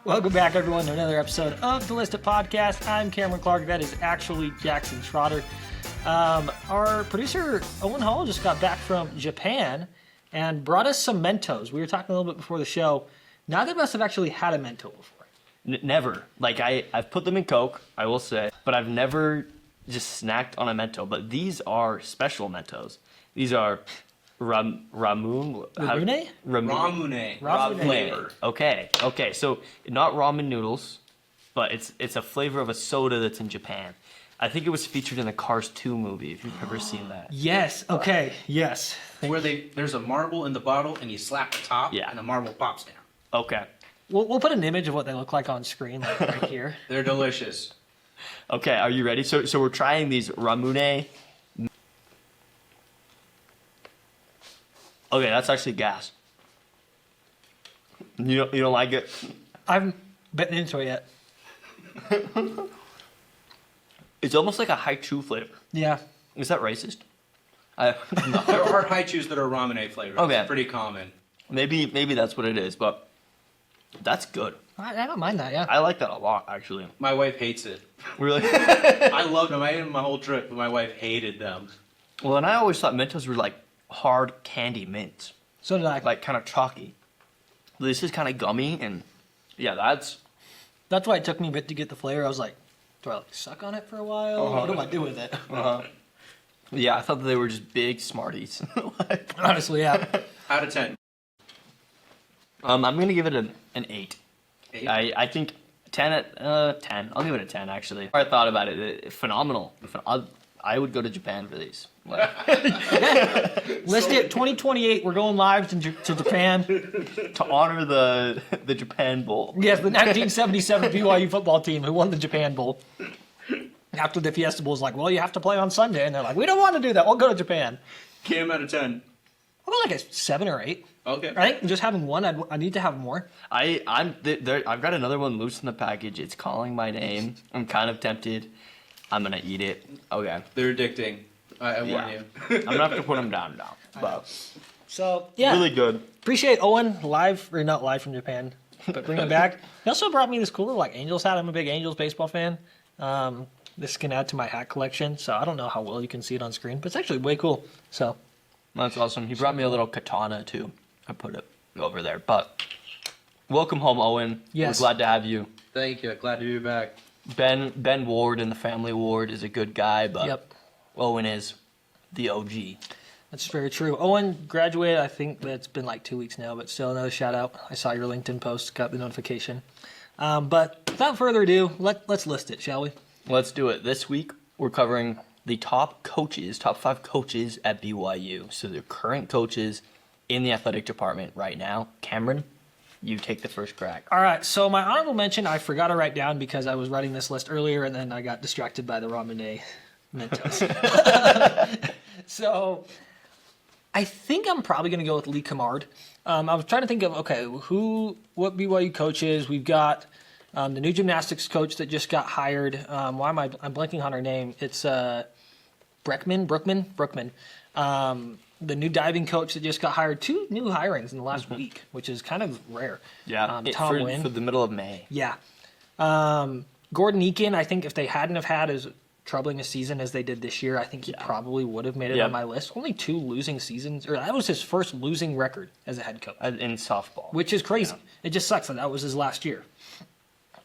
Welcome back, everyone, to another episode of the Lyst It podcast. I'm Cameron Clark. That is actually Jackson Schroeder. Our producer, Owen Hall, just got back from Japan and brought us some Mentos. We were talking a little bit before the show. Neither of us have actually had a Mento before. Never. Like, I've put them in Coke, I will say, but I've never just snacked on a Mento. But these are special Mentos. These are Ramune? Ramune flavor. Okay. So not ramen noodles, but it's a flavor of a soda that's in Japan. I think it was featured in the Cars 2 movie, if you've ever seen that. Yes. Okay. Yes. Where there's a marble in the bottle and you slap the top and the marble pops down. Okay. We'll put an image of what they look like on screen, like right here. They're delicious. Okay, are you ready? So we're trying these Ramune. Okay, that's actually gas. You don't like it? I haven't bitten into it yet. It's almost like a haichu flavor. Yeah. Is that racist? There are haichus that are ramen flavored. Okay. It's pretty common. Maybe that's what it is, but that's good. I don't mind that, yeah. I like that a lot, actually. My wife hates it. Really? I loved them. I ate them my whole trip, but my wife hated them. Well, and I always thought Mentos were like hard candy mints. So did I. Like kind of chalky. This is kind of gummy, and yeah, That's why it took me a bit to get the flavor. I was like, do I like suck on it for a while? What do I do with it? Yeah, I thought that they were just big Smarties. Honestly, yeah. Out of 10. I'm gonna give it an 8. 8? I think 10 at 10. I'll give it a 10 actually. I thought about it. Phenomenal. I would go to Japan for these. Lyst It 2028. We're going live to Japan To honor the Japan Bowl. Yes, the 1977 BYU football team who won the Japan Bowl. After the Fiesta Bowl was like, well, you have to play on Sunday, and they're like, we don't want to do that. We'll go to Japan. Cam out of 10. I'll go like a 7 or 8. Okay. I think just having one, I need to have more. I've got another one loose in the package. It's calling my name. I'm kind of tempted. I'm gonna eat it. Okay. They're addicting. I warn you. I'm gonna have to put them down now. But So, yeah. really good. Appreciate Owen not live from Japan, but bring it back. He also brought me this cool little Angels hat. I'm a big Angels baseball fan. This can add to my hat collection, so I don't know how well you can see it on screen, but it's actually way cool. So That's awesome. He brought me a little katana too. I put it over there. But welcome home, Owen. Yes. We're glad to have you. Thank you. Glad to be back. Ben Ward in the family Ward is a good guy, but Yep. Owen is the OG. That's very true. Owen graduated, I think that's been like 2 weeks now, but still another shout out. I saw your LinkedIn post, got the notification. But without further ado, let's list it, shall we? Let's do it. This week we're covering the top 5 coaches at BYU. So the current coaches in the athletic department right now. Cameron, you take the first crack. All right, so my honorable mention, I forgot to write down because I was writing this list earlier and then I got distracted by the Ramune Mentos. So I think I'm probably going to go with Lee Cummard. I was trying to think of, what BYU coaches. We've got the new gymnastics coach that just got hired. I'm blanking on her name. It's Brookman. The new diving coach that just got hired. 2 new hirings in the last week, which is kind of rare. Yeah, Tom Wynn. for the middle of May. Yeah. Gordon Eakin, I think if they hadn't have had as troubling a season as they did this year, I think he probably would have made it on my list. Only 2 losing seasons, or that was his first losing record as a head coach. In softball. Which is crazy. Yeah. It just sucks that was his last year.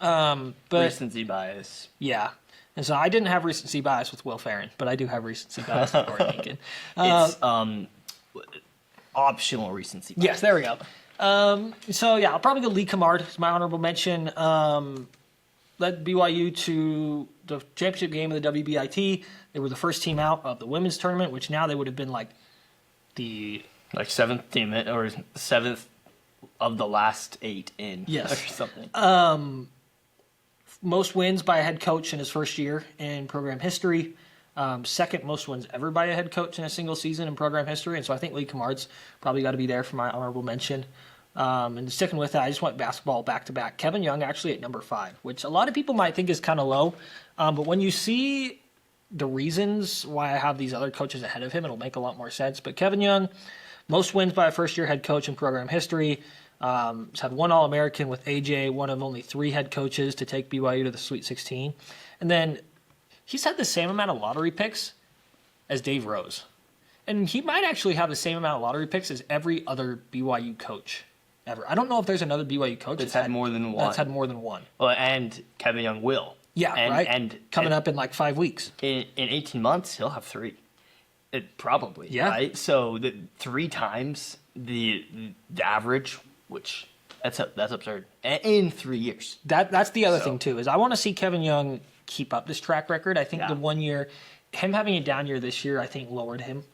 But recency bias. Yeah. And so I didn't have recency bias with Will Ferrin, but I do have recency bias with Gordon Eakin. It's optional recency bias. Yes, there we go. So yeah, I'll probably go Lee Cummard as my honorable mention. Led BYU to the championship game of the WBIT. They were the first team out of the women's tournament, which now they would have been like the 7th team or 7th of the last 8 in. Yes. Or something. Most wins by a head coach in his first year in program history. Second most wins ever by a head coach in a single season in program history. And so I think Lee Cummard's probably got to be there for my honorable mention. And sticking with that, I just went basketball back-to-back. Kevin Young actually at number 5, which a lot of people might think is kind of low. But when you see the reasons why I have these other coaches ahead of him, it'll make a lot more sense. But Kevin Young, most wins by a first-year head coach in program history. He's had one All-American with AJ, one of only 3 head coaches to take BYU to the Sweet 16. And then he's had the same amount of lottery picks as Dave Rose. And he might actually have the same amount of lottery picks as every other BYU coach ever. I don't know if there's another BYU coach that's had more than one. That's had more than one. Well, and Kevin Young will. Yeah, right. And coming up in like 5 weeks. In 18 months, he'll have 3. Probably. Yeah. Right. So 3 times the average, which that's absurd. In 3 years. That's the other thing too, is I want to see Kevin Young keep up this track record. I think the 1 year, him having a down year this year, I think lowered him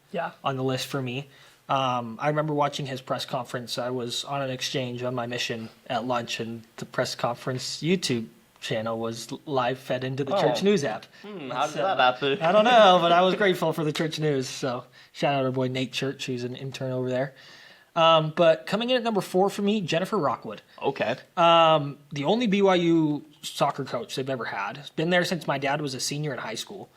on the list for me. I remember watching his press conference. I was on an exchange on my mission at lunch, and the press conference YouTube channel was live fed into the Church News app. How did that happen? I don't know, but I was grateful for the Church News. So shout out our boy Nate Church, who's an intern over there. But coming in at number 4 for me, Jennifer Rockwood. Okay. The only BYU soccer coach they've ever had. Has been there since my dad was a senior in high school,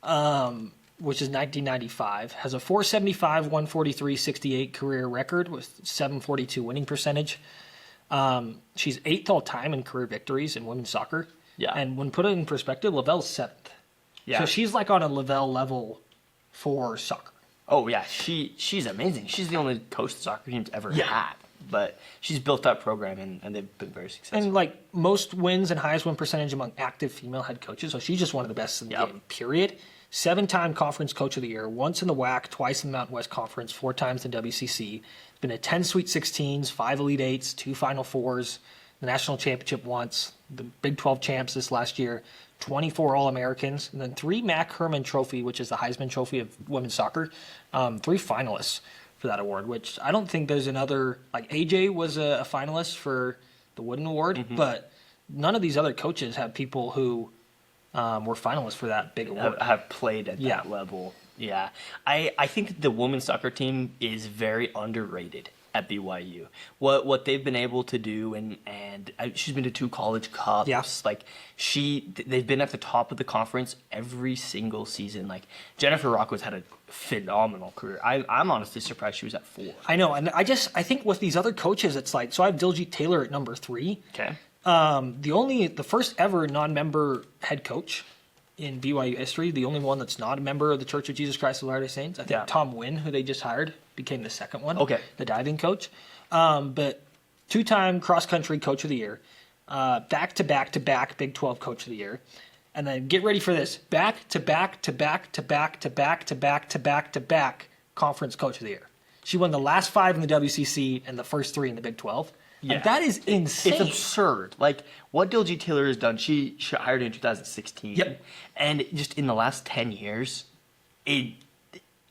which is 1995. Has a 475, 143, 68 career record with 742 winning percentage. She's 8th all time in career victories in women's soccer. Yeah. And when put it in perspective, Lavelle's 7th. Yeah. So she's like on a Lavelle level for soccer. Oh yeah, she's amazing. She's the only coach the soccer team's ever had. But she's built that program and they've been very successful. And like most wins and highest win percentage among active female head coaches. So she's just one of the best in the game, period. 7-time conference coach of the year, once in the WAC, twice in the Mountain West Conference, 4 times in WCC. Been at 10 Sweet 16s, 5 Elite 8s, 2 Final Fours, the national championship once, the Big 12 champs this last year, 24 All-Americans, and then 3 Mac Herman Trophy, which is the Heisman Trophy of women's soccer, 3 finalists for that award, which I don't think there's another, like AJ was a finalist for the Wooden Award, but none of these other coaches have people who were finalists for that big award. Have played at that level. Yeah. I think the women's soccer team is very underrated at BYU. What they've been able to do, and she's been to 2 college cups. Yeah. Like they've been at the top of the conference every single season. Like Jennifer Rockwood's had a phenomenal career. I'm honestly surprised she was at 4. I know, and I think with these other coaches, it's like, so I have Diljit Taylor at number 3. Okay. The first ever non-member head coach in BYU history, the only one that's not a member of the Church of Jesus Christ of Latter-day Saints. I think Tom Wynn, who they just hired, became the second one. Okay. The diving coach. But 2-time cross-country coach of the year, back-to-back Big 12 coach of the year, and then get ready for this, back-to-back conference coach of the year. She won the last 5 in the WCC and the first 3 in the Big 12. Yeah. Like, that is insane. It's absurd. Like, what Diljit Taylor has done, she hired in 2016. Yep. And just in the last 10 years,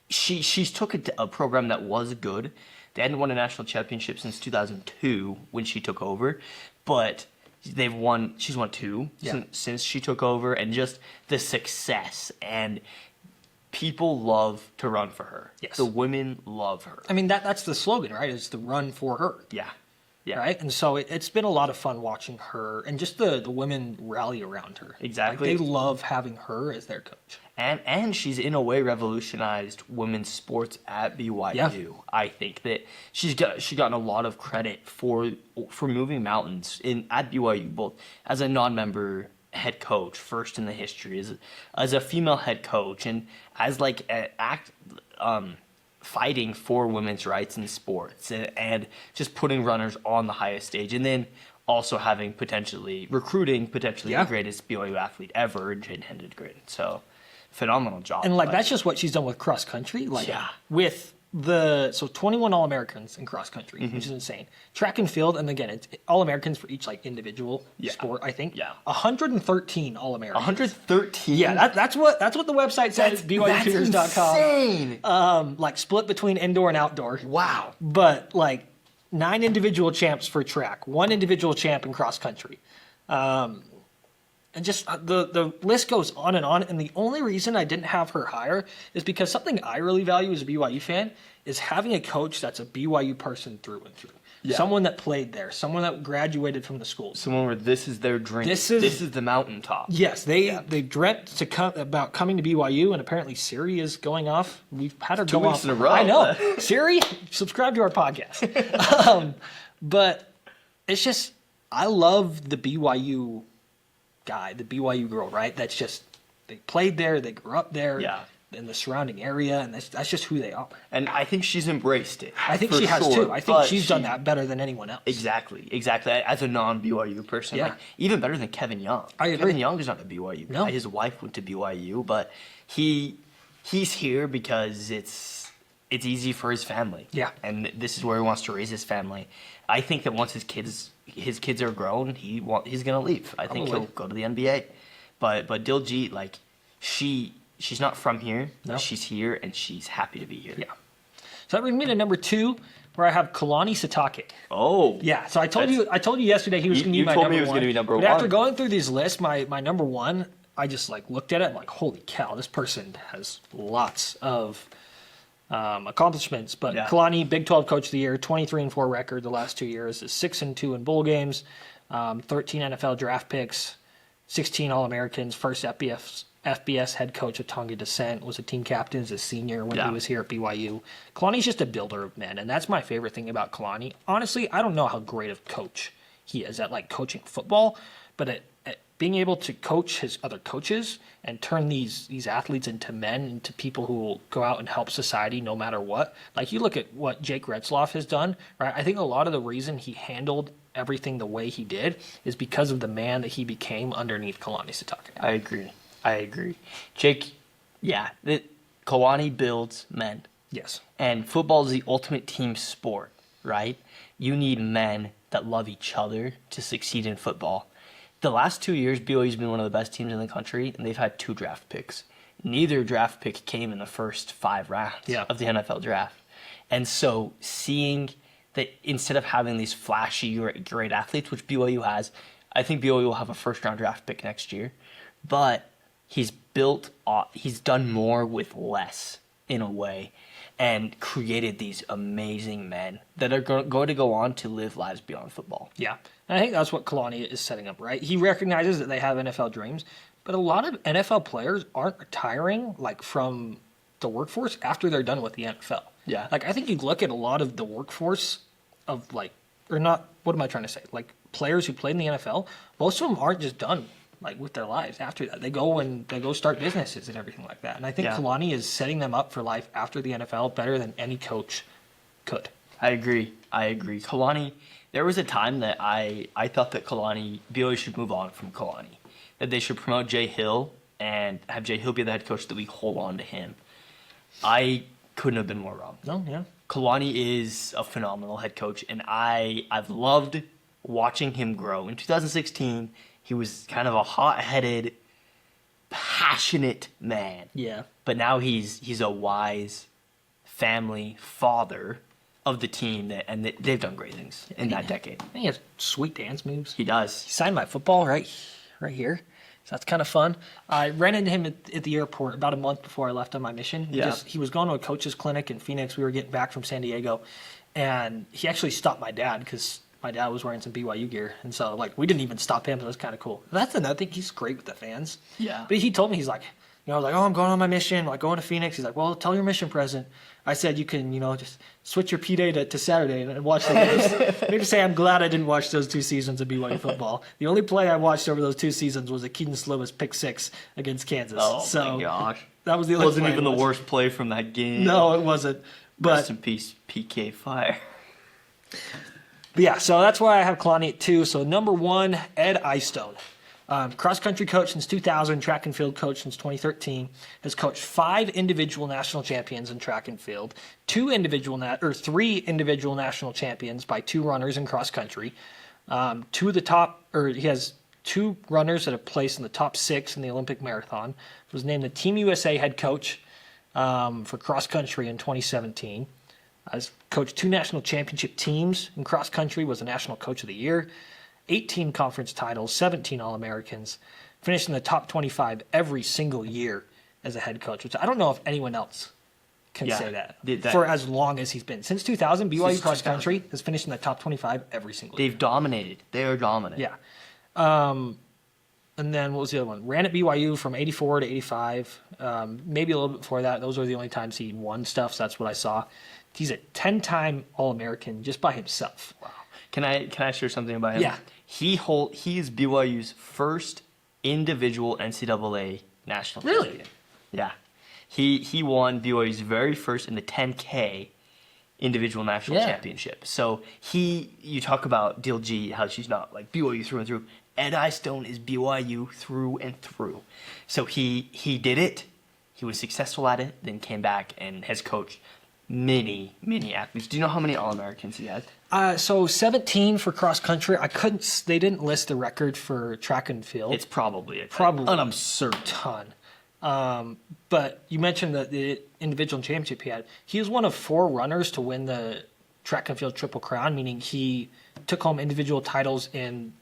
she's took a program that was good. They hadn't won a national championship since 2002 when she took over. But she's won 2 since she took over. And just the success. And people love to run for her. Yes. The women love her. I mean, that's the slogan, right? It's the run for her. Yeah. Yeah. Right? And so it's been a lot of fun watching her and just the women rally around her. Exactly. Like, they love having her as their coach. And she's in a way revolutionized women's sports at BYU. Yeah. I think that she's gotten a lot of credit for moving mountains at BYU, both as a non-member head coach, first in the history, as a female head coach, and as like fighting for women's rights in sports and just putting runners on the highest stage, and then also having recruiting the greatest BYU athlete ever, Jaden Hendengren. So phenomenal job. And like, that's just what she's done with cross country. Like with 21 All-Americans in cross country, which is insane. Track and field, and again, it's All-Americans for each like individual sport, I think. Yeah. 113 All-Americans. 113? Yeah, that's what the website says, BYUFears.com. That's insane. Like split between indoor and outdoor. Wow. But like 9 individual champs for track, 1 individual champ in cross country. And just the list goes on. And the only reason I didn't have her higher is because something I really value as a BYU fan is having a coach that's a BYU person through and through. Yeah. Someone that played there, someone that graduated from the school. Someone where this is their dream. This is the mountaintop. Yes, they dreamt about coming to BYU, and apparently Siri is going off. We've had her 2 go weeks off. in a row. I know. Siri, subscribe to our podcast. But it's just, I love the BYU guy, the BYU girl, right? That's just, they played there, they grew up there, in the surrounding area, and that's just who they are. And I think she's embraced it. I think she has too. I think she's done that better than anyone else. Exactly. As a non-BYU person, Yeah. Even better than Kevin Young. I agree. Kevin Young is not a BYU guy. No. His wife went to BYU, but he's here because it's easy for his family. Yeah. And this is where he wants to raise his family. I think that once his kids are grown, he's gonna leave. I think he'll go to the NBA. But Diljit, like, she's not from here. No. She's here, and she's happy to be here. Yeah. So that brings me to number 2, where I have Kalani Sitake. Oh. Yeah. So I told you yesterday he was going to be my You told number me he was one. going to be number but 1. after going through these lists, my number 1, I just looked at it. I'm like, holy cow, this person has lots of accomplishments. But Kalani, Big 12 Coach of the Year, 23-4 record the last 2 years, is 6-2 in bowl games, 13 NFL draft picks, 16 All-Americans, first FBS head coach of Tonga descent, was a team captain as a senior when he was here at BYU. Kalani's just a builder of men, and that's my favorite thing about Kalani. Honestly, I don't know how great of coach he is at coaching football, but at being able to coach his other coaches and turn these athletes into men, into people who will go out and help society no matter what. Like, you look at what Jake Retzloff has done, right? I think a lot of the reason he handled everything the way he did is because of the man that he became underneath Kalani Sitake. I agree. Jake, Kalani builds men. Yes. And football is the ultimate team sport, right? You need men that love each other to succeed in football. The last 2 years, BYU's been one of the best teams in the country, and they've had 2 draft picks. Neither draft pick came in the first 5 rounds of the NFL draft. And so seeing that instead of having these flashy, great athletes, which BYU has, I think BYU will have a first-round draft pick next year. But he's done more with less in a way, and created these amazing men that are going to go on to live lives beyond football. Yeah. And I think that's what Kalani is setting up, right? He recognizes that they have NFL dreams, but a lot of NFL players aren't retiring from the workforce after they're done with the NFL. Yeah. I think you look at a lot of the workforce of players who played in the NFL, most of them aren't just done with their lives after that. They go start businesses and everything like that. And I think Kalani is setting them up for life after the NFL better than any coach could. I agree. Kalani, there was a time that I thought that BYU should move on from Kalani. That they should promote Jay Hill and have Jay Hill be the head coach, that we hold on to him. I couldn't have been more wrong. No, yeah. Kalani is a phenomenal head coach, and I've loved watching him grow. In 2016, he was kind of a hot-headed, passionate man. Yeah. But now he's a wise family father of the team, and they've done great things in that decade. He has sweet dance moves. He does. He signed my football right here. So that's kind of fun. I ran into him at the airport about a month before I left on my mission. He was going to a coach's clinic in Phoenix. We were getting back from San Diego. And he actually stopped my dad because my dad was wearing some BYU gear. And so, we didn't even stop him. So it was kind of cool. That's another thing. He's great with the fans. Yeah. But he told me, he's like, I was like, oh, I'm going on my mission, going to Phoenix. He's like, well, tell your mission president. I said, you can, just switch your P-Day to Saturday and watch the games. Maybe say I'm glad I didn't watch those 2 seasons of BYU football. The only play I watched over those 2 seasons was a Keaton Slovis pick 6 against Kansas. Oh, my gosh. That was the only wasn't play even the worst play from that game. No, it wasn't. But rest in peace, PK Fire. But yeah, so that's why I have Kalani at 2. So number 1, Ed Eyestone. Cross-country coach since 2000, track and field coach since 2013, has coached 5 individual national champions in track and field, 3 individual national champions by 2 runners in cross-country. He has 2 runners that have placed in the top 6 in the Olympic marathon. Was named the Team USA head coach for cross-country in 2017. Has coached 2 national championship teams in cross-country, was a national coach of the year. 18 conference titles, 17 All-Americans, finished in the top 25 every single year as a head coach, which I don't know if anyone else can say that for as long as he's been. Since 2000, BYU cross country has finished in the top 25 every single year. They've dominated. They are dominant. Yeah. And then what was the other one? Ran at BYU from 84 to 85, maybe a little bit before that. Those were the only times he won stuff, so that's what I saw. He's a 10-time All-American just by himself. Wow. Can I share something about him? Yeah. He is BYU's first individual NCAA national Really? champion. Yeah. He won BYU's very first in the 10K individual national championship. So you talk about DLG, how she's not like BYU through and through. Ed Eyestone is BYU through and through. So he did it. He was successful at it, then came back and has coached many athletes. Do you know how many All-Americans he had? So 17 for cross country. They didn't list the record for track and field. It's probably Probably an absurd ton. But you mentioned the individual championship he had. He was one of 4 runners to win the track and field Triple Crown, meaning he took home individual titles in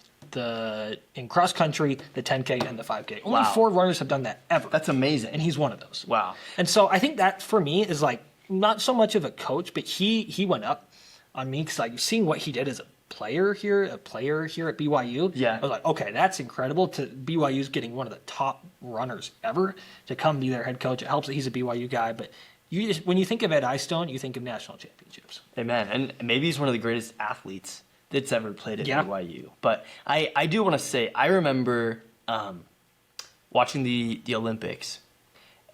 cross country, the 10K, and the 5K. Only 4 runners have done that ever. That's amazing. And he's one of those. Wow. And so I think that for me is like not so much of a coach, but he went up on me because like seeing what he did as a player here at BYU. Yeah. I was like, okay, that's incredible. To BYU's getting one of the top runners ever to come be their head coach. It helps that he's a BYU guy, but when you think of Ed Eyestone, you think of national championships. Amen. And maybe he's one of the greatest athletes that's ever played at Yeah. BYU. But I do want to say, I remember watching the Olympics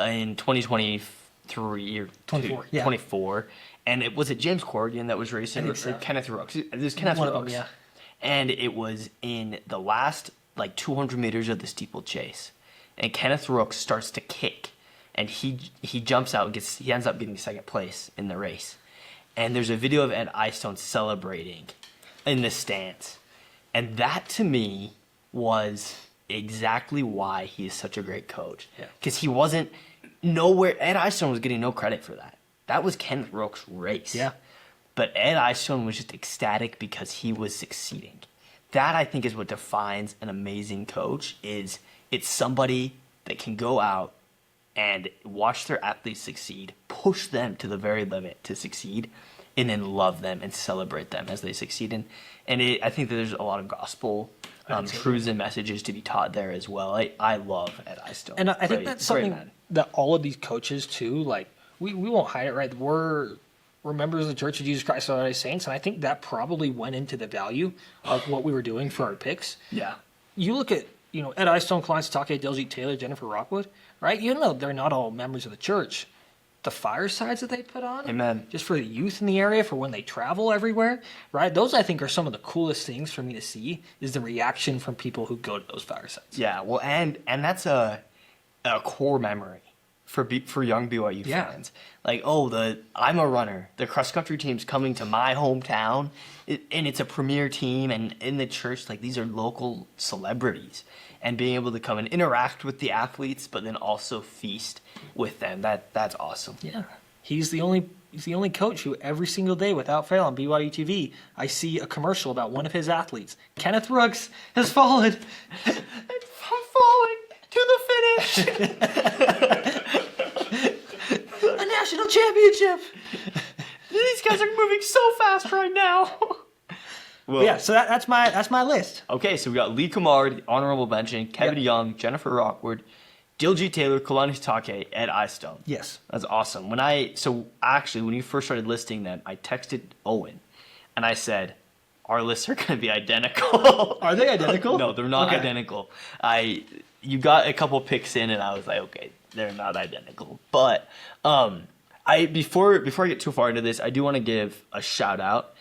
in 2023 or 24, yeah. 24, and it was James Corrigan that was racing, or Kenneth Rooks. It was Kenneth One of Rooks. them, yeah. And it was in the last like 200 meters of the steeplechase, and Kenneth Rooks starts to kick, and he jumps out and he ends up getting second place in the race. And there's a video of Ed Eyestone celebrating in the stands. And that to me was exactly why he is such a great coach. Because he wasn't nowhere. Ed Eyestone was getting no credit for that. That was Kenneth Rooks' race. Yeah. But Ed Eyestone was just ecstatic because he was succeeding. That I think is what defines an amazing coach. It's somebody that can go out and watch their athletes succeed, push them to the very limit to succeed, and then love them and celebrate them as they succeed. And I think that there's a lot of gospel truths and messages to be taught there as well. I love Ed Eyestone. And I think that's something that all of these coaches too, like we won't hide it, right? We're members of the Church of Jesus Christ of Latter-day Saints, and I think that probably went into the value of what we were doing for our picks. Yeah. You look at, Ed Eyestone, Kalani Sitake, Deljeet Taylor, Jennifer Rockwood, right? They're not all members of the church. The firesides that they put on, Amen, just for the youth in the area, for when they travel everywhere, right? Those I think are some of the coolest things for me to see is the reaction from people who go to those firesides. Yeah, well, and that's a core memory for young BYU fans. Like, I'm a runner. The cross country team's coming to my hometown, and it's a premier team, and in the church, like these are local celebrities, and being able to come and interact with the athletes, but then also feast with them. That's awesome. Yeah, he's the only coach who every single day without fail on BYU TV I see a commercial about one of his athletes. Kenneth Rooks has fallen. I'm falling to the finish. A national championship. These guys are moving so fast right now. Well, yeah, so that's my list. Okay, so we got Lee Kamard, honorable mention, Kevin Young, Jennifer Rockwood, Diljeet Taylor, Kalani Sitake, Ed Eyestone. Yes. That's awesome. When you first started listing them, I texted Owen, and I said, our lists are going to be identical. Are they identical? No, they're not identical. You got a couple picks in, and I was like, okay, they're not identical. But before I get too far into this, I do want to give a shout out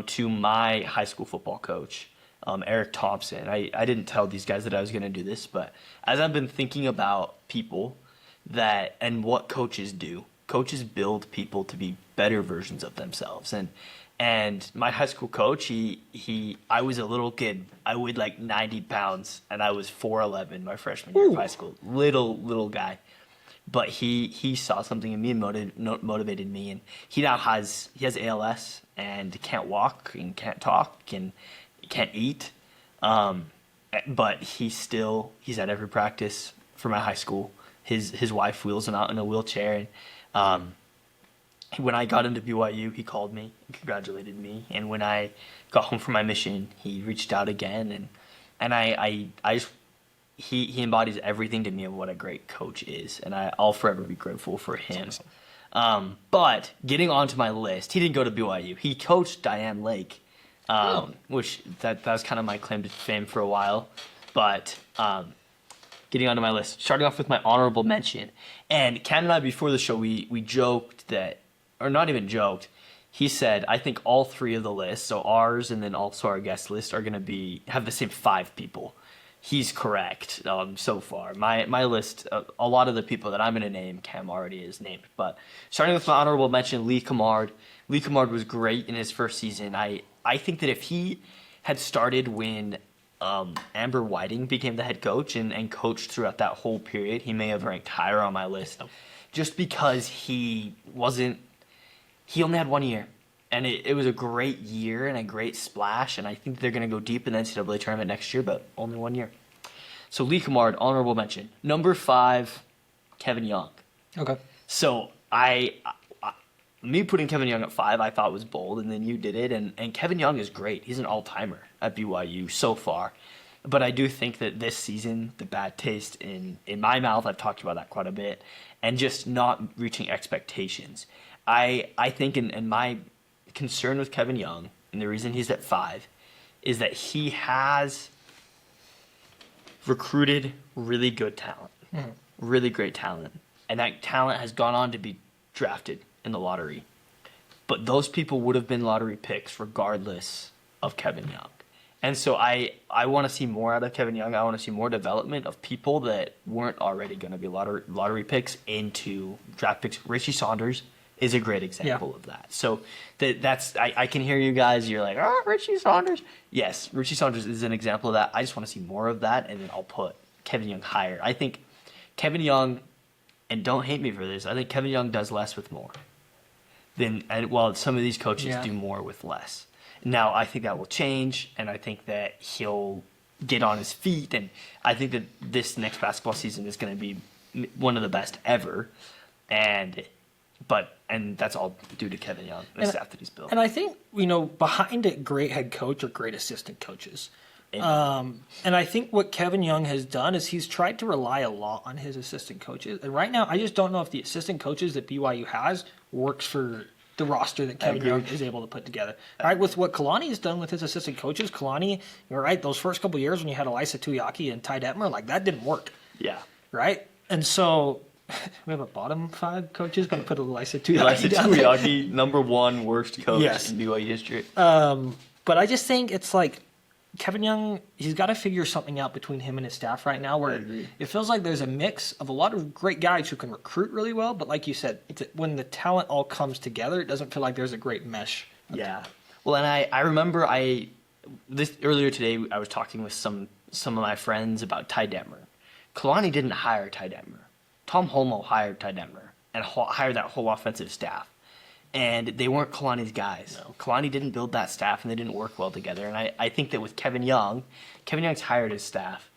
to my high school football coach, Eric Thompson. I didn't tell these guys that I was going to do this, but as I've been thinking about people and what coaches do, coaches build people to be better versions of themselves. And my high school coach, I was a little kid. I weighed like 90 pounds, and I was 4'11" my freshman year of high school. Little guy. But he saw something in me and motivated me. And he has ALS and can't walk and can't talk and can't eat. But he's at every practice for my high school. His wife wheels him out in a wheelchair. And when I got into BYU, he called me and congratulated me. And when I got home from my mission, he reached out again. And he embodies everything to me of what a great coach is. And I'll forever be grateful for him. Awesome. But getting onto my list, he didn't go to BYU. He coached Diane Lake which that was kind of my claim to fame for a while. But getting onto my list, starting off with my honorable mention. And Ken and I, before the show, we joked that, or not even joked, he said, I think all three of the lists, so ours and then also our guest list, are going to have the same 5 people. He's correct so far. My list, a lot of the people that I'm going to name, Cam already is named. But starting with my honorable mention, Lee Cummard. Lee Cummard was great in his first season. I think that if he had started when Amber Whiting became the head coach and coached throughout that whole period, he may have ranked higher on my list. Just because he only had 1 year. And it was a great year and a great splash, and I think they're going to go deep in the NCAA tournament next year, but only 1 year. So Lee Cummard, honorable mention. Number 5, Kevin Young. Okay. So me putting Kevin Young at 5, I thought was bold, and then you did it, and Kevin Young is great. He's an all-timer at BYU so far. But I do think that this season, the bad taste in my mouth, I've talked about that quite a bit, and just not reaching expectations. I think in my concern with Kevin Young, and the reason he's at 5, is that he has recruited really good talent, really great talent, and that talent has gone on to be drafted in the lottery. But those people would have been lottery picks regardless of Kevin Young. And so I want to see more out of Kevin Young. I want to see more development of people that weren't already going to be lottery picks into draft picks. Richie Saunders is a great example of that. So that's I can hear you guys. You're like, oh, Richie Saunders. Yes, Richie Saunders is an example of that. I just want to see more of that, and then I'll put Kevin Young higher. I think Kevin Young, and don't hate me for this, I think Kevin Young does less with more. While some of these coaches do more with less. Now, I think that will change, and I think that he'll get on his feet, and I think that this next basketball season is going to be one of the best ever. And that's all due to Kevin Young, the staff that he's built. And I think, behind it, great head coach or great assistant coaches. And I think what Kevin Young has done is he's tried to rely a lot on his assistant coaches. And right now, I just don't know if the assistant coaches that BYU has works for the roster that Kevin Young is able to put together. Right, with what Kalani has done with his assistant coaches, Kalani, you're right, those first couple of years when you had Elisa Tuyaki and Ty Detmer, that didn't work. Yeah. Right? And so we have a bottom 5 coaches, but put Elisa Tuyaki Elisa down there. Tuyaki, number 1 worst coach in BYU history. But I just think it's like Kevin Young, he's got to figure something out between him and his staff right now where it feels like there's a mix of a lot of great guys who can recruit really well, but like you said, when the talent all comes together, it doesn't feel like there's a great mesh. Yeah. Well, and I remember earlier today I was talking with some of my friends about Ty Detmer. Kalani didn't hire Ty Detmer. Tom Holmoe hired Ty Detmer and hired that whole offensive staff. And they weren't Kalani's guys. No. Kalani didn't build that staff, and they didn't work well together. And I think that with Kevin Young's hired his staff,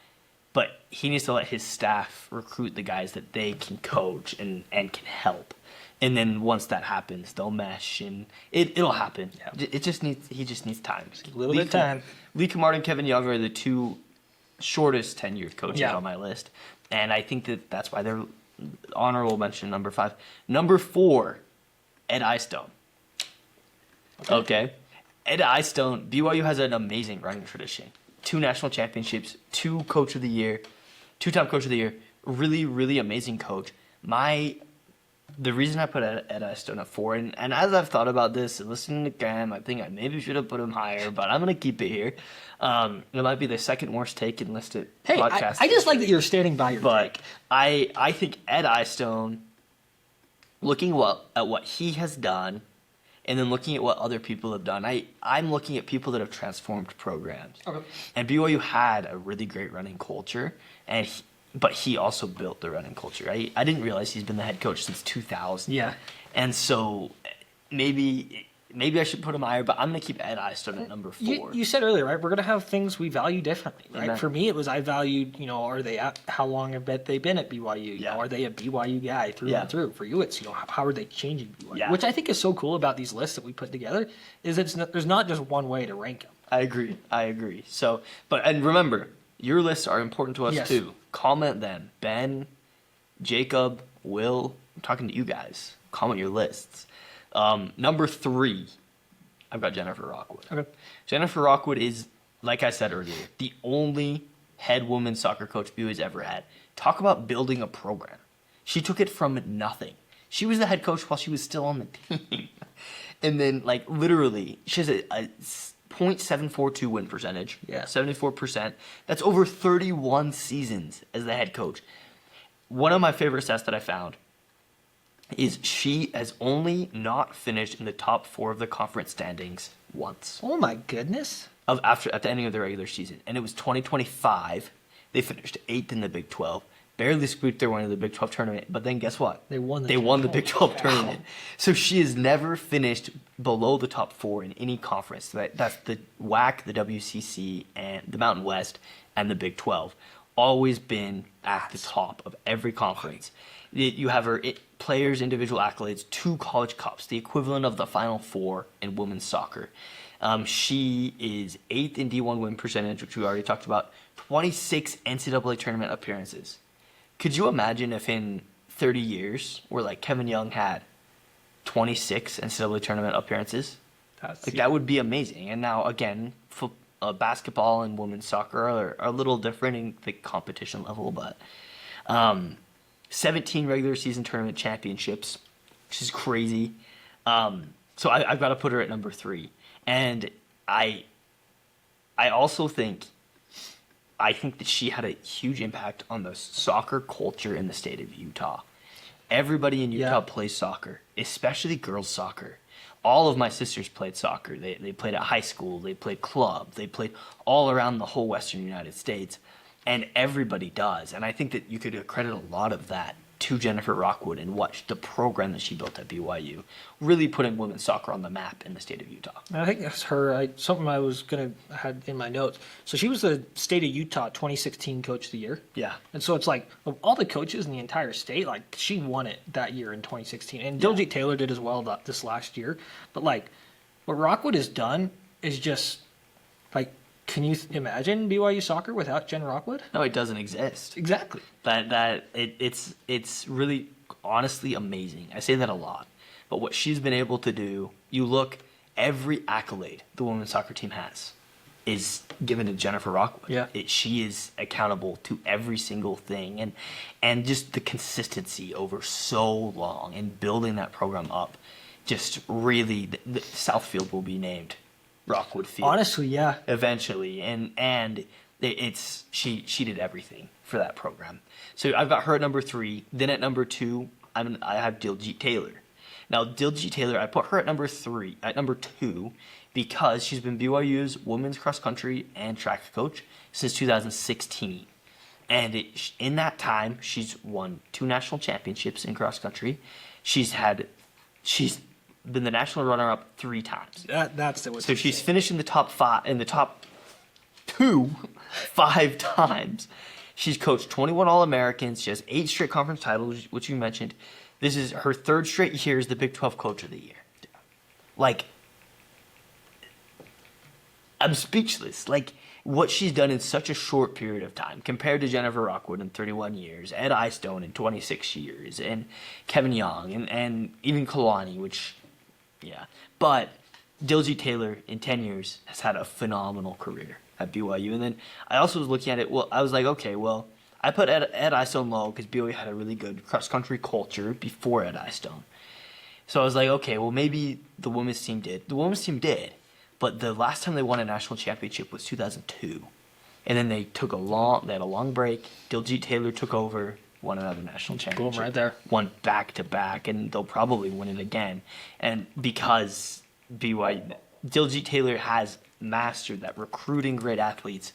but he needs to let his staff recruit the guys that they can coach and can help. And then once that happens, they'll mesh, and it'll happen. Yeah. He just needs time. A little bit of time. Lee Cummard and Kevin Young are the 2 shortest tenured coaches on my list. And I think that's why they're honorable mention number 5. Number 4, Ed Eyestone. Okay. Ed Eyestone, BYU has an amazing running tradition. 2 national championships, 2 coach of the year, 2-time coach of the year. Really, really amazing coach. The reason I put Ed Eyestone at 4, and as I've thought about this and listening to Graham, I think I maybe should have put him higher, but I'm going to keep it here. It might be the second worst take in Lyst It podcast. I just like that you're standing by your take. I think Ed Eyestone, looking at what he has done, and then looking at what other people have done, I'm looking at people that have transformed programs. Okay. And BYU had a really great running culture, but he also built the running culture. I didn't realize he's been the head coach since 2000. Yeah. And so maybe I should put him higher, but I'm going to keep Ed Eyestone at number 4. You said earlier, right? We're going to have things we value differently, right? Amen. For me, it was I valued, are they how long have they been at BYU? Are they a BYU guy through and through? For you, it's, how are they changing BYU? Yeah. Which I think is so cool about these lists that we put together is there's not just one way to rank them. I agree. So, and remember, your lists are important to us too. Comment them. Ben, Jacob, Will, I'm talking to you guys. Comment your lists. Number 3, I've got Jennifer Rockwood. Okay. Jennifer Rockwood is, like I said earlier, the only head women's soccer coach BYU has ever had. Talk about building a program. She took it from nothing. She was the head coach while she was still on the team. And then, like, literally, she has a .742 win percentage. Yeah. 74%. That's over 31 seasons as the head coach. One of my favorite stats that I found is she has only not finished in the top 4 of the conference standings once. Oh my goodness. At the ending of the regular season. And it was 2025. They finished 8th in the Big 12. Barely squeaked their way into the Big 12 tournament. But then guess what? They won the Big 12 tournament. So she has never finished below the top 4 in any conference. That's the WAC, the WCC, and the Mountain West, and the Big 12. Always been at the top of every conference. You have her players' individual accolades, 2 college cups, the equivalent of the Final Four in women's soccer. She is 8th in D1 win percentage, which we already talked about, 26 NCAA tournament appearances. Could you imagine if in 30 years, where like Kevin Young had 26 NCAA tournament appearances? That would be amazing. And now, again, basketball and women's soccer are a little different in the competition level, but 17 regular season tournament championships, which is crazy. So I've got to put her at number 3. And I also think that she had a huge impact on the soccer culture in the state of Utah. Everybody in Utah plays soccer, especially girls soccer. All of my sisters played soccer. They played at high school. They played club. They played all around the whole Western United States. And everybody does. And I think that you could accredit a lot of that to Jennifer Rockwood and what the program that she built at BYU, really putting women's soccer on the map in the state of Utah. I think that's her. Something I was going to had in my notes. So she was the state of Utah 2016 Coach of the Year. Yeah. And so it's like, of all the coaches in the entire state, like, she won it that year in 2016. And Diljit Taylor did as well this last year. But, like, what Rockwood has done is just, like, can you imagine BYU soccer without Jen Rockwood? No, it doesn't exist. Exactly. It's really honestly amazing. I say that a lot. But what she's been able to do, you look, every accolade the women's soccer team has is given to Jennifer Rockwood. Yeah. She is accountable to every single thing, and just the consistency over so long and building that program up, just really, the Southfield will be named Rockwood Field. Honestly, yeah. Eventually, and she did everything for that program. So I've got her at number 3. Then at number 2, I have Diljit Taylor. Now Diljit Taylor, I put her at number 2 because she's been BYU's women's cross country and track coach since 2016, and in that time she's won 2 national championships in cross country. She's been the national runner-up 3 times. That's the. So she's finished in the top 5, in the top 2, 5 times. She's coached 21 All-Americans. She has 8 straight conference titles, which you mentioned. This is her 3rd straight year as the Big 12 Coach of the Year. Like, I'm speechless. Like, what she's done in such a short period of time compared to Jennifer Rockwood in 31 years, Ed Eyestone in 26 years, and Kevin Young, and even Kalani, which... Yeah, but Diljit Taylor in 10 years has had a phenomenal career at BYU. And then I also was looking at it. Well, I was like, okay, well, I put Ed Eyestone low because BYU had a really good cross-country culture before Ed Eyestone. So I was like, okay, well, maybe the women's team did. The women's team did, but the last time they won a national championship was 2002. And then they had a long break. Diljit Taylor took over, won another national championship. Boom, right there. Won back-to-back, and they'll probably win it again. And because Diljit Taylor has mastered that, recruiting great athletes,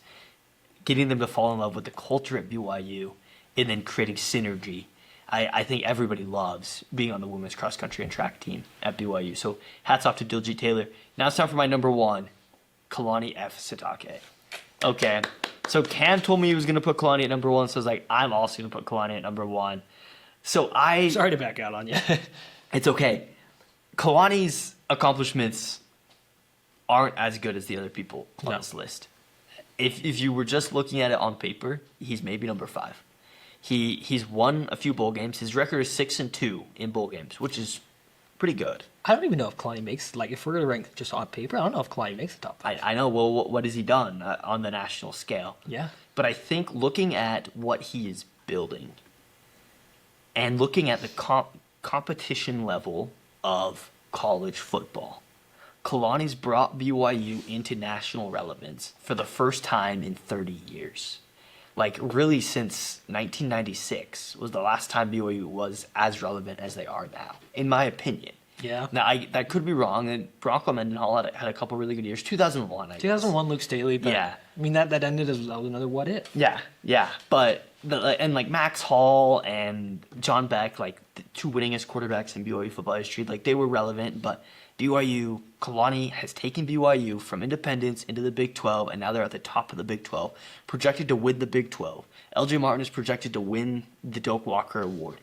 getting them to fall in love with the culture at BYU, and then creating synergy. I think everybody loves being on the women's cross-country and track team at BYU. So hats off to Diljit Taylor. Now it's time for my number 1, Kalani F. Sitake. Okay. So Cam told me he was going to put Kalani at number 1, so I was like, I'm also going to put Kalani at number 1. So Sorry to back out on you. It's okay. Kalani's accomplishments aren't as good as the other people on this list. If you were just looking at it on paper, he's maybe number 5. He's won a few bowl games. His record is 6-2 in bowl games, which is pretty good. I don't even know if Kalani makes, like, if we're going to rank just on paper, I don't know if Kalani makes the top 5. I know. Well, what has he done on the national scale? Yeah. But I think looking at what he is building and looking at the competition level of college football, Kalani's brought BYU into national relevance for the first time in 30 years. Like, really, since 1996 was the last time BYU was as relevant as they are now, in my opinion. Yeah. Now, that could be wrong, and Bronco Mendenhall had a couple really good years. 2001, I guess. 2001, Luke Staley, but Yeah. I mean, that ended as another what if. Yeah. But, like, Max Hall and John Beck, like, the two winningest quarterbacks in BYU football history, like, they were relevant, but BYU, Kalani has taken BYU from independence into the Big 12, and now they're at the top of the Big 12, projected to win the Big 12. LJ Martin is projected to win the Doak Walker Award.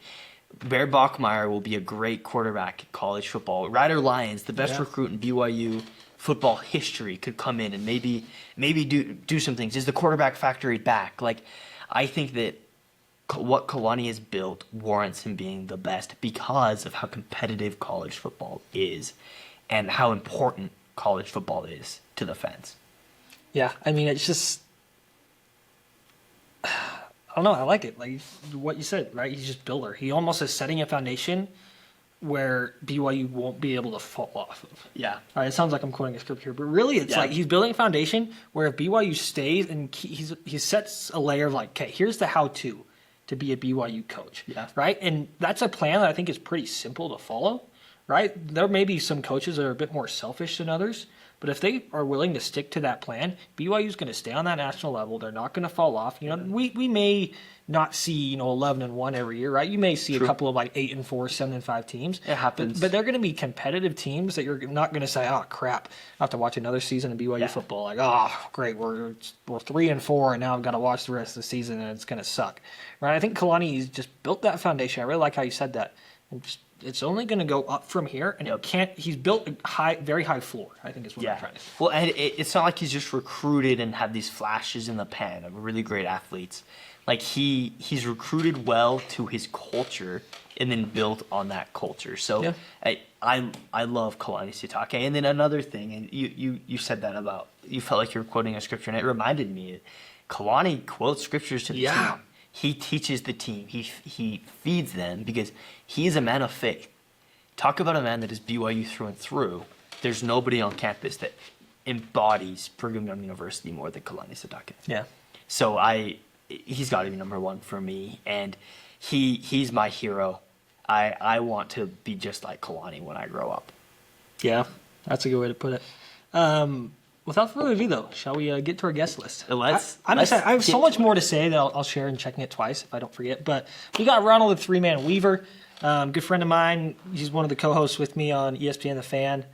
Bear Bachmeier will be a great quarterback in college football. Ryder Lyons, the best recruit in BYU football history, could come in and maybe do some things. Is the quarterback factory back? Like, I think that what Kalani has built warrants him being the best because of how competitive college football is and how important college football is to the fans. Yeah, I mean, it's just, I don't know, I like it. Like what you said, right? He's just builder. He almost is setting a foundation where BYU won't be able to fall off of. Yeah. All right, it sounds like I'm quoting a script here, but really it's like he's building a foundation where if BYU stays and he sets a layer of like, okay, here's the how-to to be a BYU coach. Yeah. Right? And that's a plan that I think is pretty simple to follow. Right? There may be some coaches that are a bit more selfish than others, but if they are willing to stick to that plan, BYU is going to stay on that national level. They're not going to fall off. You know, we may not see 11-1 every year, right? You may see a couple of like 8-4, 7-5 teams. It happens, but they're going to be competitive teams that you're not going to say, oh crap, I have to watch another season of BYU football. Like, oh great, we're 3-4, and now I've got to watch the rest of the season, and it's going to suck, right? I think Kalani's just built that foundation. I really like how you said that. And just, it's only going to go up from here, and he's built a very high floor, I think is what I'm trying to say. Well, and it's not like he's just recruited and had these flashes in the pan of really great athletes. Like, he's recruited well to his culture and then built on that culture. So I love Kalani Sitake. And then another thing, and you said that about, you felt like you were quoting a scripture, and it reminded me, Kalani quotes scriptures to the team. He teaches the team. He feeds them because he is a man of faith. Talk about a man that is BYU through and through. There's nobody on campus that embodies Brigham Young University more than Kalani Sitake. Yeah. So he's got to be number one for me, and he's my hero. I want to be just like Kalani when I grow up. Yeah, that's a good way to put it. Without further ado, though, shall we get to our guest list? I'm excited. I have so much more to say that I'll share in checking it twice if I don't forget. But we got Ronald the Three-Man Weaver, good friend of mine. He's one of the co-hosts with me on ESPN The Fan,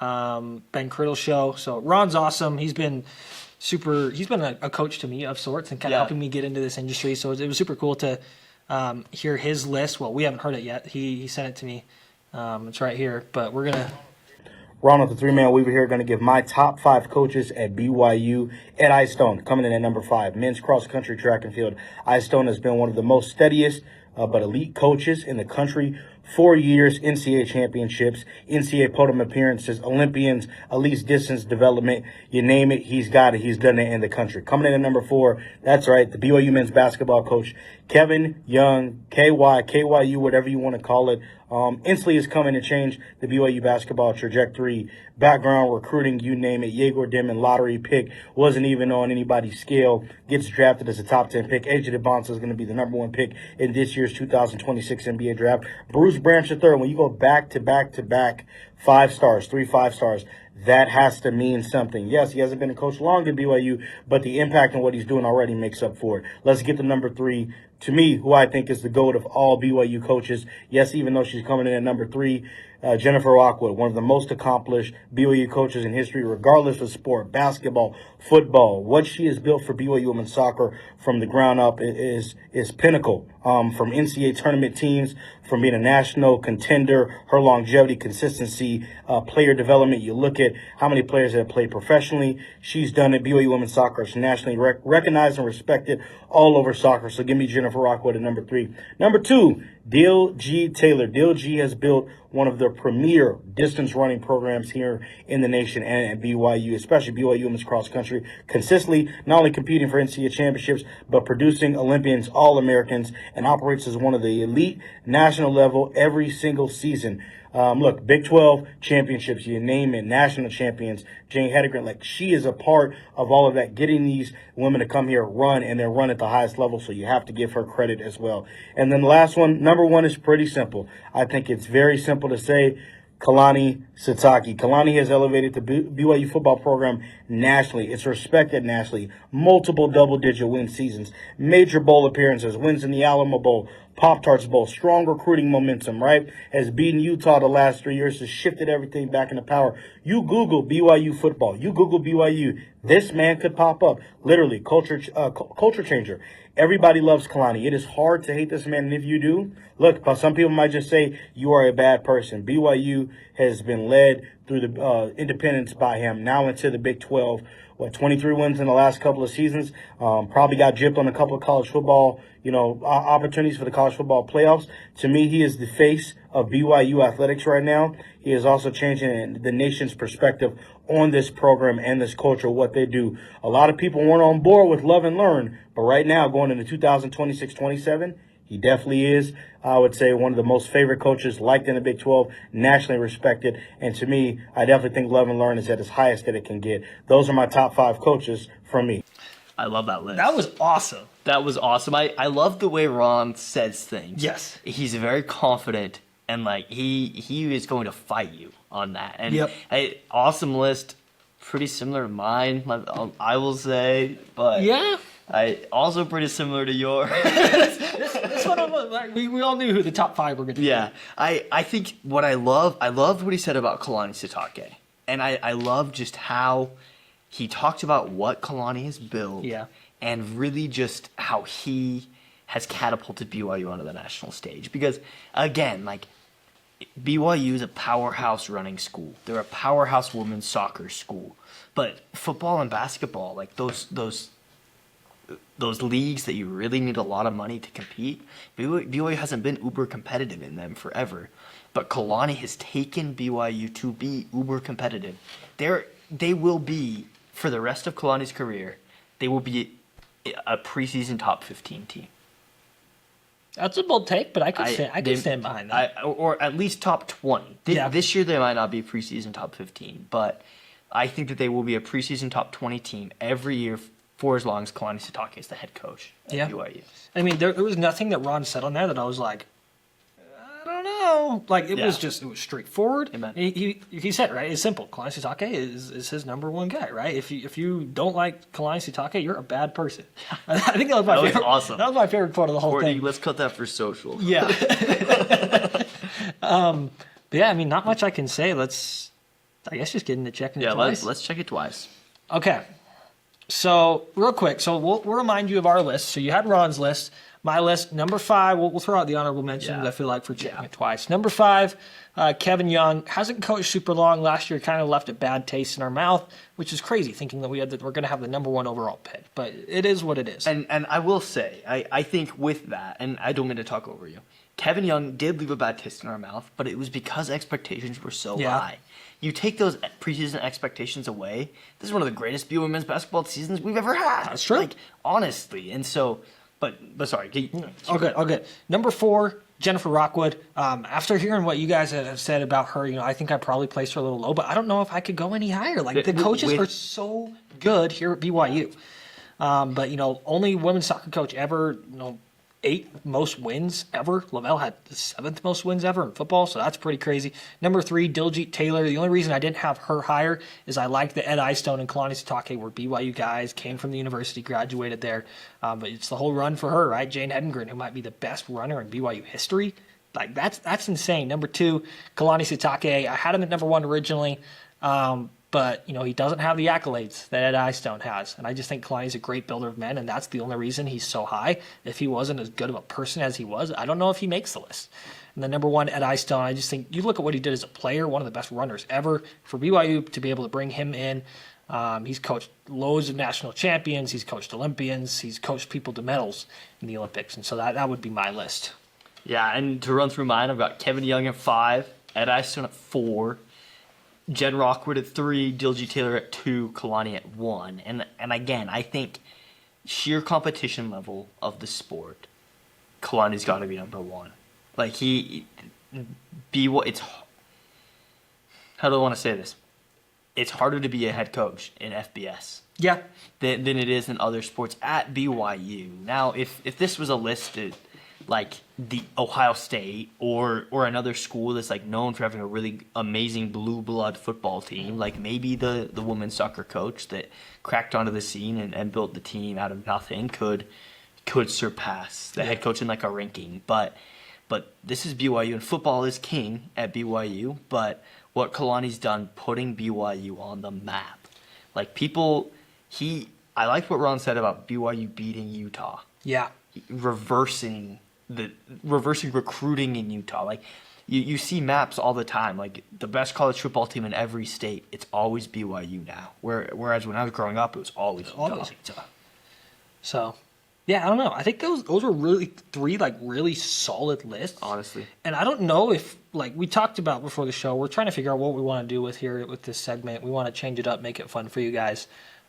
Ben Criddle Show. So Ron's awesome. He's been a coach to me of sorts and kind of helping me get into this industry. So it was super cool to hear his list. Well, we haven't heard it yet. He sent it to me. It's right here. But we're going to... Ronald, the Three-Man Weaver here, going to give my top 5 coaches at BYU. Ed Eyestone coming in at number 5, men's cross-country track and field. Eyestone has been one of the most steadiest but elite coaches in the country. 4 years, NCAA championships, NCAA podium appearances, Olympians, elite distance development. You name it, he's got it. He's done it in the country. Coming in at number 4, that's right, the BYU men's basketball coach, Kevin Young, KYU, whatever you want to call it. Instantly is coming to change the BYU basketball trajectory. Background, recruiting, you name it. Yegor Dimon, lottery pick, wasn't even on anybody's scale. Gets drafted as a top 10 pick. AJ DeBonsa is going to be the number 1 pick in this year's 2026 NBA draft. Bruce Branch III, when you go back to back to back 5 stars, 3 5-stars, that has to mean something. Yes, he hasn't been a coach long at BYU, but the impact on what he's doing already makes up for it. Let's get to number 3. To me, who I think is the GOAT of all BYU coaches. Yes, even though she's coming in at number 3, Jennifer Rockwood, one of the most accomplished BYU coaches in history, regardless of sport, basketball, football. What she has built for BYU women's soccer from the ground up is pinnacle. From NCAA tournament teams, from being a national contender, her longevity, consistency, player development. You look at how many players that have played professionally. She's done it. BYU women's soccer is nationally recognized and respected all over soccer. So give me Jennifer Jennifer Rockwood at number 3. Number 2, Dale G. Taylor. Dale G has built one of the premier distance running programs here in the nation and at BYU, especially BYU women's cross country, consistently not only competing for NCAA championships, but producing Olympians, All-Americans, and operates as one of the elite national level every single season. Look, Big 12 championships, you name it, national champions, Jane Hedegren, like she is a part of all of that, getting these women to come here, run, and they run at the highest level, so you have to give her credit as well. And then the last one, number 1 is pretty simple. I think it's very simple to say, Kalani Sitake. Kalani has elevated the BYU football program nationally. It's respected nationally. Multiple double-digit win seasons, major bowl appearances, wins in the Alamo Bowl, Pop-Tarts Bowl, strong recruiting momentum, right? Has beaten Utah the last 3 years, has shifted everything back into power. You Google BYU football. You Google BYU. This man could pop up. Literally, culture changer. Everybody loves Kalani. It is hard to hate this man, and if you do, look, some people might just say you are a bad person. BYU has been led through the independence by him, now into the Big 12. 23 wins in the last couple of seasons. Probably got gypped on a couple of college football, opportunities for the college football playoffs. To me, he is the face of BYU athletics right now. He is also changing the nation's perspective on this program and this culture, what they do. A lot of people weren't on board with love and learn, but right now, going into 2026-27, he definitely is, I would say, one of the most favorite coaches, liked in the Big 12, nationally respected. And to me, I definitely think Love and Learn is at its highest that it can get. Those are my top 5 coaches from me. I love that list. That was awesome. That was awesome. I love the way Ron says things. Yes. He's very confident, and like he is going to fight you on that. And Yep. Awesome list, pretty similar to mine, I will say. But Yeah. Also pretty similar to yours. This one, we all knew who the top 5 were going to be. Yeah. I think what I loved what he said about Kalani Sitake. And I love just how he talked about what Kalani has built. Yeah. And really just how he has catapulted BYU onto the national stage. Because, again, like, BYU is a powerhouse running school. They're a powerhouse women's soccer school. But football and basketball, like those leagues that you really need a lot of money to compete, BYU hasn't been uber competitive in them forever. But Kalani has taken BYU to be uber competitive. They will be, for the rest of Kalani's career, they will be a preseason top 15 team. That's a bold take, but I can stand behind that. Or at least top 20. This year they might not be preseason top 15, but I think that they will be a preseason top 20 team every year for as long as Kalani Sitake is the head coach at BYU. I mean, there was nothing that Ron said on there that I was like, I don't know. Like, it was straightforward. Amen. He said, right, it's simple. Kalani Sitake is his number 1 guy, right? If you don't like Kalani Sitake, you're a bad person. I think that was my favorite. Awesome. That was my favorite part of the whole Courtney, thing. let's cut that for social. Yeah. But yeah, I mean, not much I can say. Let's, I guess, just get into checking it twice. Let's check it twice. Okay. So, real quick, we'll remind you of our list. So, you had Ron's list. My list, number 5, we'll throw out the honorable mentions, I feel like, for checking it twice. Number 5, Kevin Young. Hasn't coached super long. Last year kind of left a bad taste in our mouth, which is crazy, thinking that we're going to have the number 1 overall pick. But it is what it is. And I will say, I think with that, and I don't mean to talk over you, Kevin Young did leave a bad taste in our mouth, but it was because expectations were so high. You take those preseason expectations away, this is one of the greatest BYU women's basketball seasons we've ever had. That's true. Like, honestly. And so, but sorry. Okay. Number 4, Jennifer Rockwood. After hearing what you guys have said about her, I think I probably placed her a little low, but I don't know if I could go any higher. Like, the coaches are so good here at BYU. But, only women's soccer coach ever, 8th most wins ever. Lavelle had the 7th most wins ever in football, so that's pretty crazy. Number 3, Diljit Taylor. The only reason I didn't have her higher is I like that Ed Eyestone and Kalani Sitake were BYU guys, came from the university, graduated there. But it's the whole run for her, right? Jane Hedengren, who might be the best runner in BYU history. Like, that's insane. Number 2, Kalani Sitake. I had him at number 1 originally. But, he doesn't have the accolades that Ed Eyestone has. And I just think Kalani's a great builder of men, and that's the only reason he's so high. If he wasn't as good of a person as he was, I don't know if he makes the list. And then number 1, Ed Eyestone, I just think you look at what he did as a player, one of the best runners ever. For BYU to be able to bring him in He's coached loads of national champions. He's coached Olympians. He's coached people to medals in the Olympics. And so that would be my list. Yeah, and to run through mine, I've got Kevin Young at 5, Ed Eyestone at 4, Jen Rockwood at 3, Dilgy Taylor at 2, Kalani at 1. And again, I think sheer competition level of the sport, Kalani's got to be number 1. Like it's how do I want to say this? It's harder to be a head coach in FBS. Yeah. Than it is in other sports at BYU. Now, if this was a list like the Ohio State or another school that's like known for having a really amazing blue blood football team, like maybe the women's soccer coach that cracked onto the scene and built the team out of nothing could surpass the head coach in like a ranking. But this is BYU, and football is king at BYU. But what Kalani's done, putting BYU on the map, like I like what Ron said about BYU beating Utah. Yeah. Reversing recruiting in Utah. Like you see maps all the time. Like the best college football team in every state, it's always BYU now. Whereas when I was growing up, it was always Utah. So, yeah, I don't know. I think those were really 3 like really solid lists, honestly. And I don't know if, like we talked about before the show, we're trying to figure out what we want to do with this segment. We want to change it up, make it fun for you guys.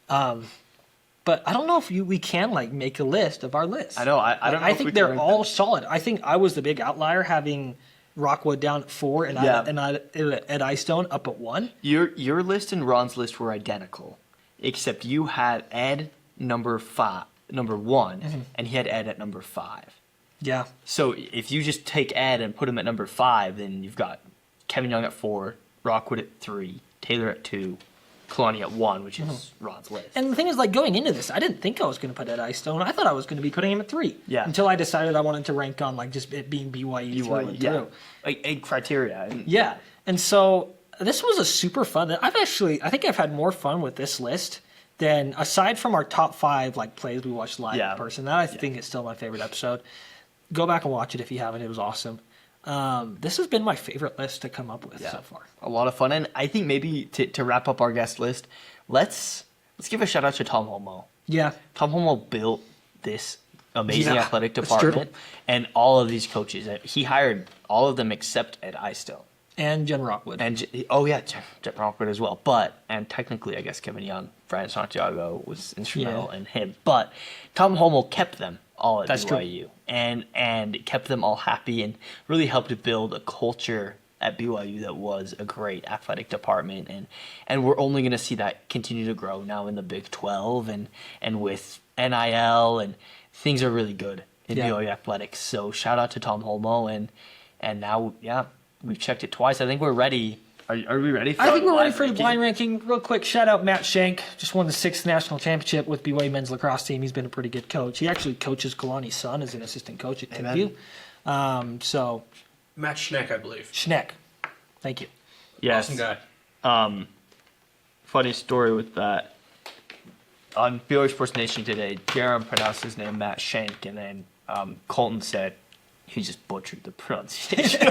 But I don't know if we can like make a list of our list. I know. I don't know. I think they're all solid. I think I was the big outlier having Rockwood down at 4 and Ed Eyestone up at 1. Your list and Ron's list were identical, except you had Ed number 1, and he had Ed at number 5. Yeah. So if you just take Ed and put him at number 5, then you've got Kevin Young at 4, Rockwood at 3, Taylor at 2, Kalani at 1, which is Ron's list. And the thing is, like, going into this, I didn't think I was going to put Ed Eyestone. I thought I was going to be putting him at 3. Yeah. Until I decided I wanted to rank on, like, just it being BYU through and through. Like, a criteria. Yeah. And so this was a super fun. I think I've had more fun with this list than, aside from our top 5, like, plays we watched live in person. That I think is still my favorite episode. Go back and watch it if you haven't. It was awesome. This has been my favorite list to come up with so far. A lot of fun. And I think maybe to wrap up our guest list, let's give a shout out to Tom Holmoe. Yeah. Tom Holmoe built this amazing athletic department and all of these coaches. He hired all of them except Ed Eyestone. And Jen Rockwood. And Jen Rockwood as well. And technically, I guess Kevin Young, Brian Santiago was instrumental in him. But Tom Holmoe kept them all at BYU and kept them all happy and really helped to build a culture at BYU that was a great athletic department. And we're only going to see that continue to grow now in the Big 12 and with NIL, and things are really good in BYU athletics. So shout out to Tom Holmoe. And now, we've checked it twice. I think we're ready. Are we ready? I think we're ready for the blind ranking. Real quick, shout out Matt Shank. Just won the 6th national championship with BYU men's lacrosse team. He's been a pretty good coach. He actually coaches Kalani's son as an assistant coach at Byu. So Matt Schneck, I believe. Schneck. Thank you. Yes. Awesome guy. Funny story with that. On BYU Sports Nation today, Jerem pronounced his name Matt Shank, and then Colton said he just butchered the pronunciation.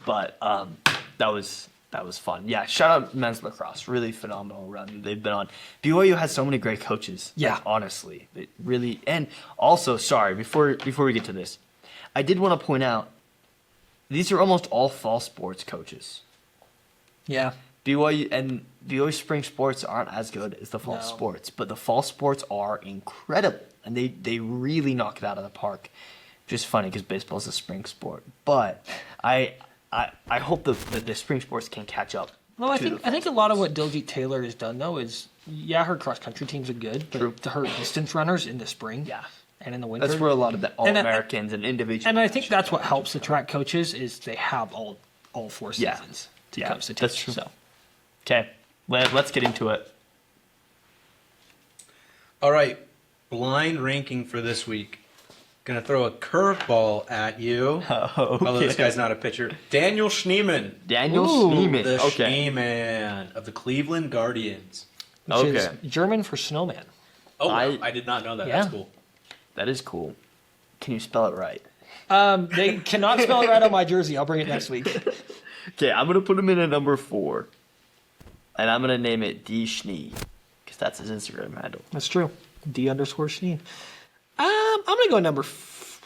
But that was fun. Yeah, shout out men's lacrosse. Really phenomenal run they've been on. BYU has so many great coaches. Yeah. Like, honestly. It really, and also, sorry, before we get to this, I did want to point out, these are almost all fall sports coaches. Yeah. BYU spring sports aren't as good as the fall sports, but the fall sports are incredible, and they really knock it out of the park. Just funny because baseball is a spring sport, but I hope the spring sports can catch up. Well, I think a lot of what Dilgy Taylor has done though is her cross country teams are good, but her distance runners in the spring, and in the winter, that's where a lot of the All-Americans and individuals. And I think that's what helps the track coaches is they have all 4 seasons to coach the team. That's true. So. Okay, let's get into it. All right, blind ranking for this week. Gonna throw a curveball at you. Although this guy's not a pitcher. Daniel Schneemann. Schneemann. The Schneemann of the Cleveland Guardians. Which is German for snowman. Oh, I did not know that. Yeah. That's cool. That is cool. Can you spell it right? They cannot spell it right on my jersey. I'll bring it next week. Okay, I'm gonna put him in at number 4. and I'm gonna name it D Schnee because that's his Instagram handle. That's true. D_Schnee. I'm gonna go number 5.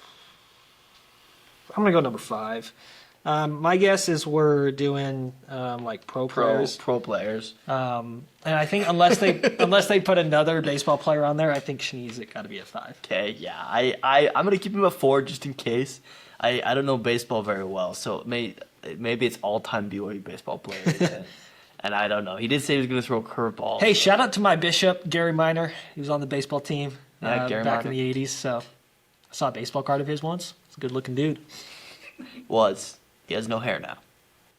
My guess is we're doing like pro players. Pro players. And I think unless they put another baseball player on there, I think Schnee's got to be a 5. Okay, yeah. I'm gonna keep him at 4 just in case. I don't know baseball very well, so maybe it's all-time BYU baseball players. And I don't know. He did say he was gonna throw a curveball. Hey, shout out to my bishop, Gary Miner. He was on the baseball team Gary back Miner. in the 80s. So I saw a baseball card of his once. It's a good-looking dude. He has no hair now.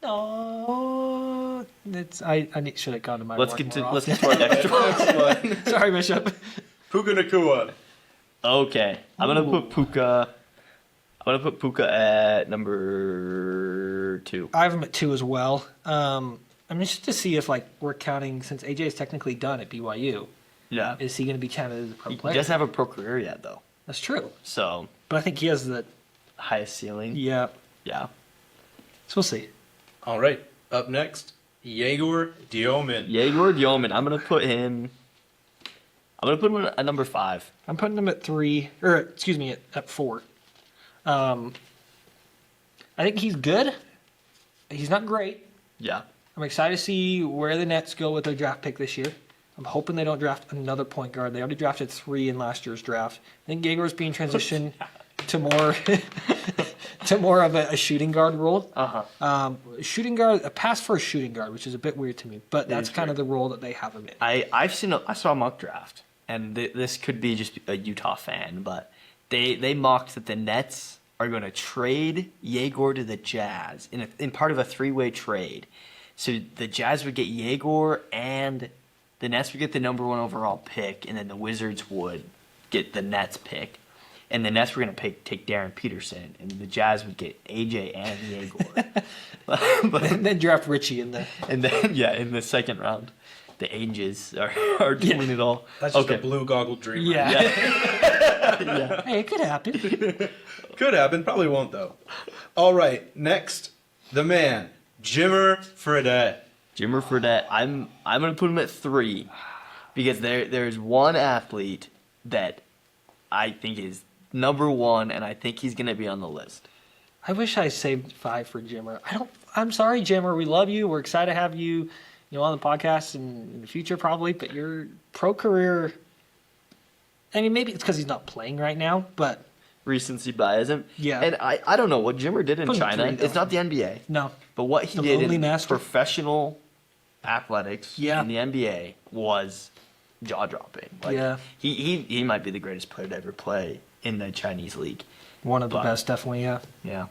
No, I should have gone to my. Let's work get to more let's often. get to our next one. Sorry, Bishop. Puka Nakua. Okay, I'm gonna put Puka. I'm gonna put Puka at number 2. I have him at 2 as well. I'm just to see if we're counting since AJ is technically done at BYU. Yeah, Is he going to be counted as a pro he player? doesn't have a pro career yet though, That's true, so but I think he has the highest ceiling. yeah. Yeah. So we'll see. All right. Up next, Yegor Diomin. Yegor Diomin. I'm gonna put him at number 5. I'm putting him at 3, or excuse me, at 4. I think he's good. He's not great. Yeah. I'm excited to see where the Nets go with their draft pick this year. I'm hoping they don't draft another point guard. They already drafted 3 in last year's draft. I think Yegor's being transitioned to more of a shooting guard role. Shooting guard, a pass for a shooting guard, which is a bit weird to me, but that's kind of the role that they have him in. I saw a mock draft, and this could be just a Utah fan, but they mocked that the Nets are going to trade Yegor to the Jazz in part of a 3-way trade. So the Jazz would get Yegor, and the Nets would get the number 1 overall pick, and then the Wizards would get the Nets pick. And the Nets were going to take Darren Peterson, and the Jazz would get AJ and Yegor. And then draft Richie in the. And then, in the second round, the Angels are doing it all. That's just a blue goggle dreamer. Yeah. Hey, it could happen. Could happen. Probably won't, though. All right. Next, the man, Jimmer Fredette. Jimmer Fredette, I'm going to put him at 3 because there's one athlete that I think is number 1, and I think he's going to be on the list. I wish I saved 5 for Jimmer. I'm sorry, Jimmer. We love you. We're excited to have you, on the podcast in the future, probably. But your pro career, I mean, maybe it's because he's not playing right now, but Recency bias. Yeah. And I don't know what Jimmer did in Put him China. 3, though. It's not the NBA. no. But what he The did lonely in master. professional athletics Yeah. in the NBA was jaw-dropping. Yeah. He might be the greatest player to ever play in the Chinese league. One of the But- best, definitely. Yeah. Yeah.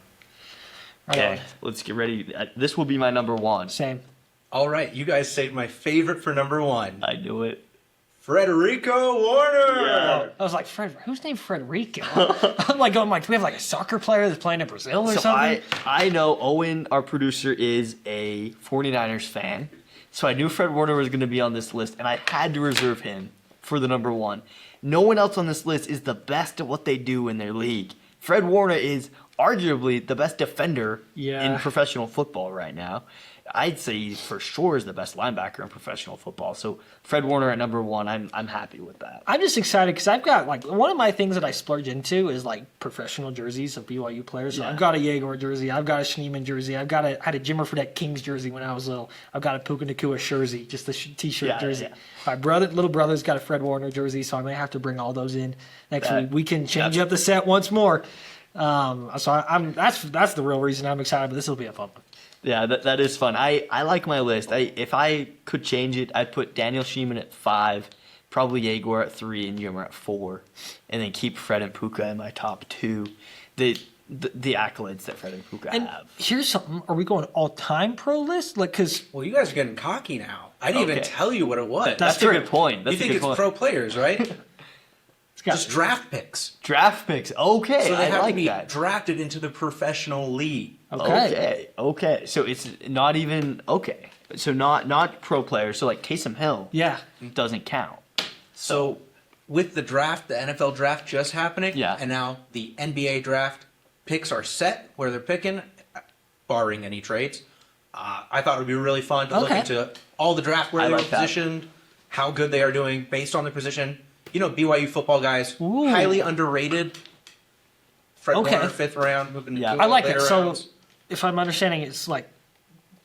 Right Okay, on. let's get ready. This will be my number 1. Same. All right. You guys saved my favorite for number 1, I knew it. Frederico Warner. I was like, who's named Frederico? I'm like, do we have a soccer player that's playing in Brazil or So something? I know Owen, our producer, is a 49ers fan. So I knew Fred Warner was going to be on this list, and I had to reserve him for the number 1. No one else on this list is the best at what they do in their league. Fred Warner is arguably the best defender in professional football right now. I'd say he for sure is the best linebacker in professional football. So Fred Warner at number 1, I'm happy with that. I'm just excited because I've got one of my things that I splurge into is professional jerseys of BYU players. So Yeah. I've got a Yegor jersey, I've got a Schneeman jersey, I had a Jimmer Fredette Kings jersey when I was little. I've got a Puka Nakua jersey, just the t-shirt Yeah, jersey. yeah. My little brother's got a Fred Warner jersey, so I may have to bring all those in next That- week. We can change up the set once more. So that's the real reason I'm excited. But this will be a fun one. Yeah, that is fun. I like my list. If I could change it, I'd put Daniel Sheeman at 5, probably Yegor at 3, and Jimmer at 4, and then keep Fred and Puka in my top 2. The accolades that Fred and Puka And have. here's something: are we going all-time pro list? Because Well, you guys are getting cocky now. I didn't even Okay. tell you what it was. That's a good point. That's You think a good it's point. pro players, right? it's got Just draft picks. Draft picks. Okay, So they I have like to be that. drafted into the professional league. Okay. So it's not even okay. So not pro players. So like Taysom Hill Yeah. doesn't count. So with the draft, the NFL draft just happening, Yeah. and now the NBA draft picks are set where they're picking, barring any trades. I thought it would be really fun to look Okay. into all the draft where I they like were that. positioned, how good they are doing based on their position. You know, BYU football guys, Ooh. highly underrated. Fred Okay. Warner, 5th round, moving Yeah. to I like later that. So, rounds. if I'm understanding, it's like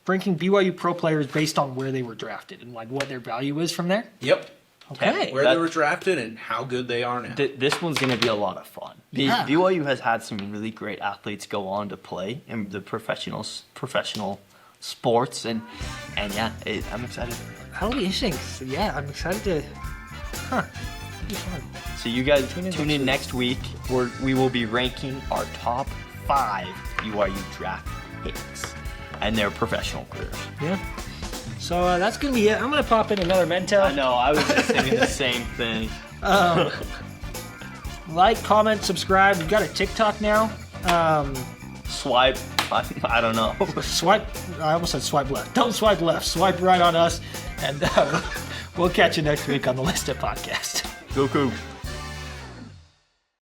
ranking BYU pro players based on where they were drafted and like what their value is from there. Yep. Okay. Where That- they were drafted and how good they are now. This one's going to be a lot of fun. Yeah. BYU has had some really great athletes go on to play in the professional sports, and yeah, I'm excited. That'll be interesting. So, yeah, I'm excited to. Huh. It'll be fun. So you guys Tune in tune in next week where we will be ranking our top 5 BYU draft picks and their professional careers. Yeah. So that's gonna be it. I'm gonna pop in another Mentel. I know, I was just thinking the same thing. Like, comment, subscribe. We've got a TikTok now. Swipe, I don't know. Swipe. I almost said swipe left. Don't swipe left. Swipe right on us, and we'll catch you next week on the Lyst It podcast. Goku.